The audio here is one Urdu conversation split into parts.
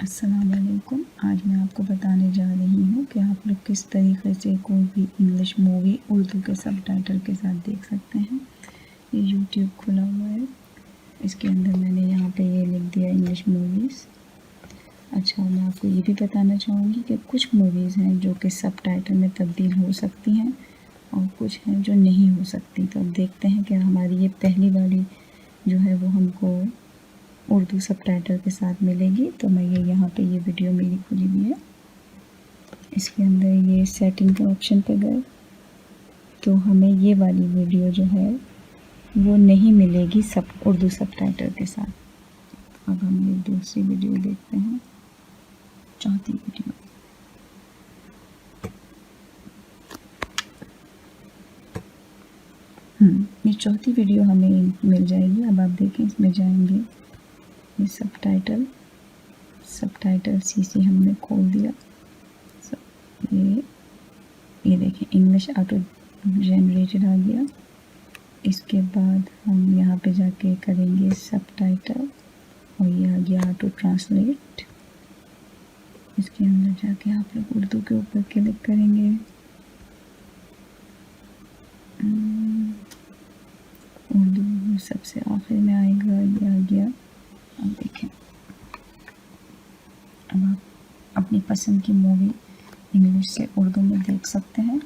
السلام علیکم. آج میں آپ کو بتانے جا رہی ہوں کہ آپ لوگ کس طریقے سے کوئی بھی انگلش مووی اردو کے سب ٹائٹل کے ساتھ دیکھ سکتے ہیں. یہ یوٹیوب کھلا ہوا ہے, اس کے اندر میں نے یہاں پہ یہ لکھ دیا انگلش موویز. اچھا, میں آپ کو یہ بھی بتانا چاہوں گی کہ کچھ موویز ہیں جو کہ سب ٹائٹل میں تبدیل ہو سکتی ہیں اور کچھ ہیں جو نہیں ہو سکتی. تو اب دیکھتے ہیں کہ ہماری یہ پہلی والی جو ہے وہ ہم کو اردو سب ٹائٹل کے ساتھ ملے گی. تو میں یہاں پہ یہ ویڈیو میری کھلی ہوئی ہے, اس کے اندر یہ سیٹنگ کے آپشن پہ گئے تو ہمیں یہ والی ویڈیو جو ہے وہ نہیں ملے گی اردو سب ٹائٹل کے ساتھ. اب ہم یہ دوسری ویڈیو دیکھتے ہیں, چوتھی ویڈیو. یہ چوتھی ویڈیو ہمیں مل جائے گی. اب آپ دیکھیں, اس میں جائیں گے, یہ سب ٹائٹل سی ہم نے کھول دیا. یہ دیکھیں انگلش آٹو جنریٹڈ آ گیا. اس کے بعد ہم یہاں پہ جا کے کریں گے سب ٹائٹل اور یہ آ گیا آٹو ٹرانسلیٹ. اس کے اندر جا کے آپ لوگ اردو کے اوپر کلک کریں گے. اردو سب سے آخر میں آئے گا, یہ آ گیا. اب دیکھیں, اب آپ اپنی پسند کی مووی انگلش سے اردو میں دیکھ سکتے ہیں,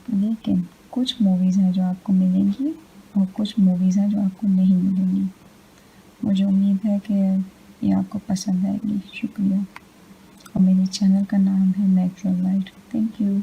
لیکن کچھ موویز ہیں جو آپ کو ملیں گی اور کچھ موویز ہیں جو آپ کو نہیں ملیں گی. مجھے امید ہے کہ یہ آپ کو پسند آئے گی. شکریہ. اور میرے چینل کا نام ہے نیچرل لائٹ. Thank you.